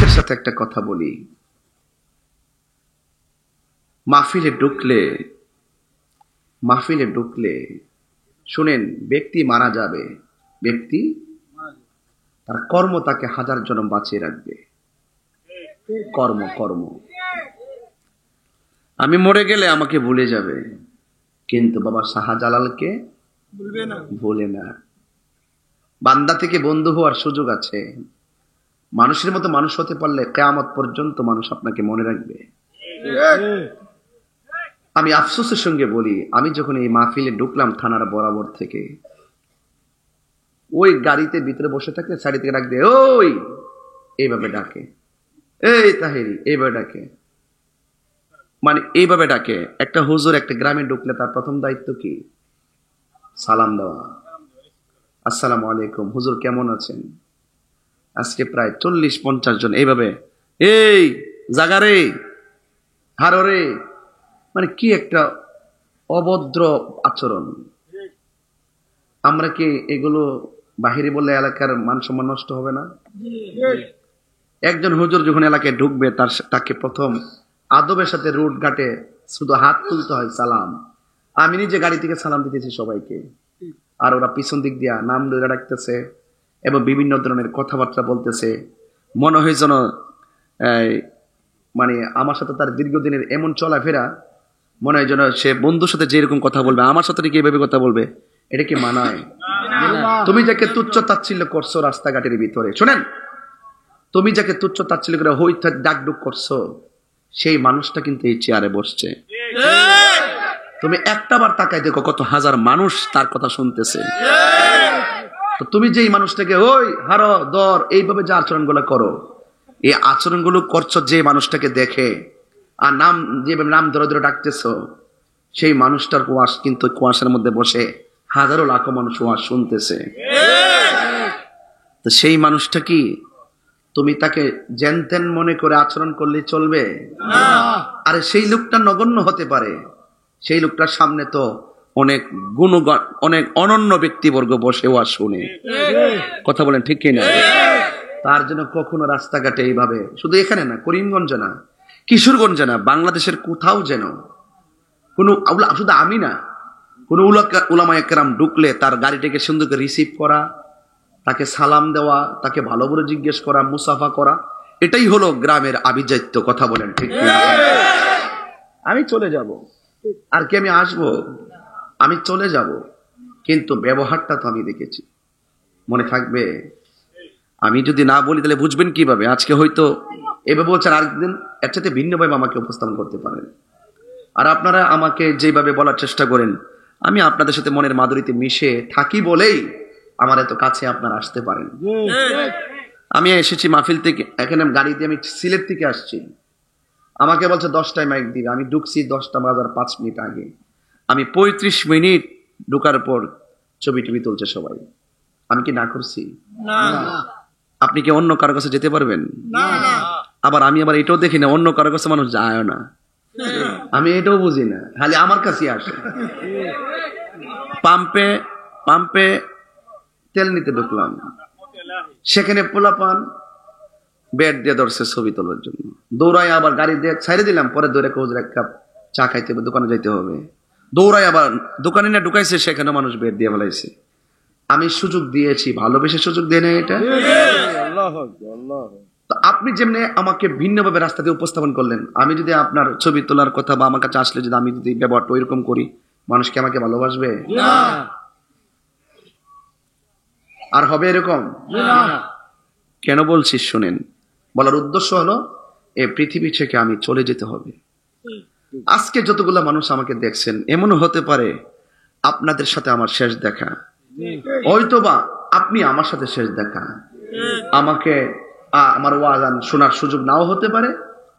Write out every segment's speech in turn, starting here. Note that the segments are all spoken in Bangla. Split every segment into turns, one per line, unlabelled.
আপনাদের সাথে একটা কথা বলি, মাহফিলে ঢুকলে শুনেন, ব্যক্তি মারা যাবে, ব্যক্তি তার কর্ম তাকে হাজার জন্ম বাঁচিয়ে রাখবে। কর্ম আমি মরে গেলে আমাকে ভুলে যাবে, কিন্তু বাবা শাহজালালকে ভুলে না। বান্দা থেকে বন্ধু হওয়ার সুযোগ আছে। মানুষের মতো মানুষ হতে পারলে কিয়ামত পর্যন্ত মানুষ আপনাকে মনে রাখবে। আমি আফসোসের সঙ্গে বলি, আমি যখন এই মাহফিলে ঢুকলাম থানার বরাবর থেকে, ওই গাড়িতে ভিতরে বসে থাকলে সাইড থেকে ডাক দিয়ে ওই এইভাবে ডাকে, এই তাহেরি এইভাবে ডাকে, মানে এইভাবে ডাকে। একটা হুজুর একটা গ্রামে ঢুকলে তার প্রথম দায়িত্ব কি? সালাম দেওয়া। আসসালামু আলাইকুম, হুজুর কেমন আছেন? আজকে প্রায় 40-50 জন এইভাবে, এই জাগারে হাররে, মানে কি একটা অভদ্র আচরণ। আমরা কি এগুলো বাহিরে বললে এলাকার মান সম্মান নষ্ট হবে না? একজন হুজুর যখন এলাকায় ঢুকবে তাকে প্রথম আদবের সাথে রোড ঘাটে শুধু হাত তুলতে হয়, সালাম। আমি নিজে গাড়ি থেকে সালাম দিতেছি সবাইকে, আর ওরা পিছন দিক দিয়া নাম ধরে ডাকতেছে এবং বিভিন্ন ধরনের কথাবার্তা বলতেছে। মনে হয় যেন মানে আমার সাথে তার দীর্ঘদিনের এমন চলাফেরা, মনে হয় যেন সে বন্ধুর সাথে যেরকম কথা বলবে আমার সাথে কি এভাবে কথা বলবে। এটা কি মানায়? তুমি যাকে তুচ্ছ তাচ্ছিল্য করছো রাস্তাঘাটের ভিতরে, শোনেন, তুমি যাকে তুচ্ছ তাচ্ছিল্য করে হইতে ডাকডুক করছো, সেই মানুষটা কিন্তু এই চেয়ারে বসছে। তুমি একটাবার তাকায় দেখো কত হাজার মানুষ তার কথা শুনতেছে। তো তুমি যেই মানুষটাকে ওই হারো দর এইভাবে যে আচরণগুলো করো, এই আচরণগুলো করছো যে মানুষটাকে দেখে, আর নাম যেভাবে নাম ধরে ধরে ডাকতেছো, সেই মানুষটার ওয়াজ কিন্তু কুয়াশার মধ্যে বসে হাজারো লাখো মানুষ ওয়াজ শুনতেছে। তো সেই মানুষটা কি তুমি তাকে জেনতেন মনে করে আচরণ করলে চলবে? আরে সেই লোকটা নগণ্য হতে পারে, সেই লোকটার সামনে তো অনেক গুণগান, অনেক অনন্য ব্যক্তিবর্গ বসে ওয়াজ শুনে। কথা বলেন ঠিক কিনা? তার জন্য কখনো রাস্তাঘাটে এইভাবে, শুধু এখানে না, করিমগঞ্জে না, কিশোরগঞ্জে না, বাংলাদেশের কোথাও যেন কোনো, শুধু আমি না, কোনো উলামায়ে কেরাম ঢুকলে তার গাড়িটাকে সুন্দর করে রিসিভ করা, তাকে সালাম দেওয়া, তাকে ভালো করে জিজ্ঞেস করা, মুসাফা করা, এটাই হলো গ্রামের আভিজাত্য। কথা বলেন ঠিক কিনা? আমি চলে যাব, আর কি আমি আসবো? আমি চলে যাব, কিন্তু ব্যবহারটা তো আমি দেখেছি, মনে থাকবে। আমি যদি না বলি তাহলে বুঝবেন কিভাবে? আজকে হয়তো এভাবে বলছেন, আরেকদিন এর সাথে ভিন্নভাবে আমাকে উপস্থাপন করতে পারেন। আর আপনারা আমাকে যেভাবে বলার চেষ্টা করেন, আমি আপনাদের সাথে মনের মাধুরীতে মিশে থাকি বলেই আমার এত কাছে আপনারা আসতে পারেন। আমি এসেছি মাহফিল থেকে, এখানে গাড়িতে আমি সিলেট থেকে আসছি, আমাকে বলছে 10টায় মাইক দিবে, আমি ঢুকছি 10টা বাজার 5 মিনিট আগে। আমি 35 মিনিট ঢুকার পর ছবি টবি তুলছে সবাই। আমি কি না করছি? আপনি কি অন্য কারো কাছে যেতে পারবেন? আবার আমি এটাও দেখি না অন্য কারো কাছে মানুষ যায় না, আমি এটাও বুঝি না, খালি আমার কাছে আসে। পাম্পে তেল নিতে ঢুকলাম, সেখানে পোলাপান বেড দিয়ে ধরছে ছবি তোলার জন্য, দৌড়ায় আবার গাড়ি দিয়ে ছাইড়ে দিলাম, পরে দৌড়ে হুজুর এক কাপ চা খাইতে হবে, দোকানে যাইতে হবে, দৌড়ায় আবার দোকানে না ঢুকাইছে, সেখানে মানুষ বেড দিয়ে ফেলাইছে। আমি সুযোগ দিয়েছি, ভালোবেসে সুযোগ দিয়ে নেই এটা। আপনি যেমনি আমাকে ভিন্নভাবে রাস্তা দিয়ে উপস্থাপন করলেন, আমি যদি আপনার ছবি তোলার কথা বা আমার কাছে আসলে যদি আমি যদি ব্যবহারটা ওইরকম করি, মানুষ কি আমাকে ভালোবাসবে? আর হবে এরকম? কেন বলছি শোনেন, বলার উদ্দেশ্য হলো এই পৃথিবী থেকে আমি চলে যেতে হবে। আজকে যতগুলো মানুষ আমাকে দেখছেন, এমনও হতে পারে আপনাদের সাথে আমার শেষ দেখা, হয়তোবা আপনি আমার সাথে শেষ দেখা। আমাকে আমার ওয়াজ শোনার সুযোগ নাও হতে পারে,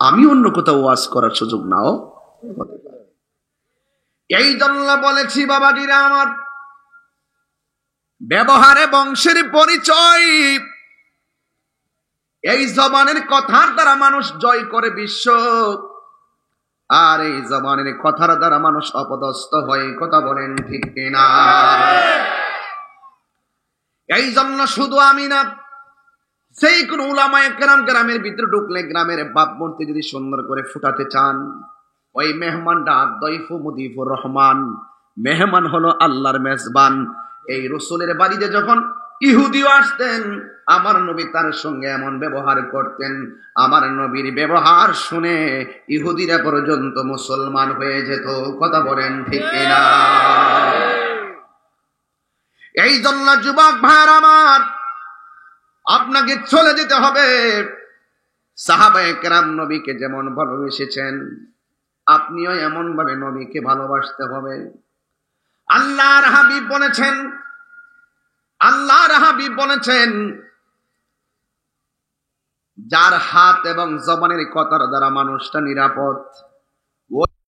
আমি অন্য কোথাও ওয়াজ করার সুযোগ নাও হতে পারে। এই জন্য বলেছি বাবাজিরা আমার, ব্যবহারে বংশের পরিচয়। এই জবানের কথার দ্বারা মানুষ জয় করে বিশ্ব, আর এই জবানের কথার দ্বারা মানুষ অপদস্থ হয়। কথা বলেন ঠিক কিনা? এই জন্য শুধু আমি না, সেই কোন উলামায়ে কেরাম গ্রামের ভিতরে ঢুকলে গ্রামের ভাবমূর্তি যদি সুন্দর করে ফুটাতে চান, ওই মেহমানটা দয়ফু মুদিফুর রহমান, মেহমান হলো আল্লাহর মেজবান। এই রসুলের বাড়িতে যখন ইহুদিও আসতেন, আমার নবী তার সঙ্গে এমন ব্যবহার করতেন, আমার নবীর ব্যবহার শুনে ইহুদিরা পর্যন্ত মুসলমান হয়ে যেত। কথা বলেন ঠিক কিনা? এই জন্য যুবক ভাইরা আমার, আপনাকে চলে যেতে হবে। সাহাবায়ে কেরাম নবীকে যেমন ভালোবেসেছেন, আপনিও এমন ভাবে নবীকে ভালোবাসতে হবে। আল্লাহর হাবিব বলেছেন, যার হাত এবং জবানের কথার দ্বারা মানুষটা নিরাপদ,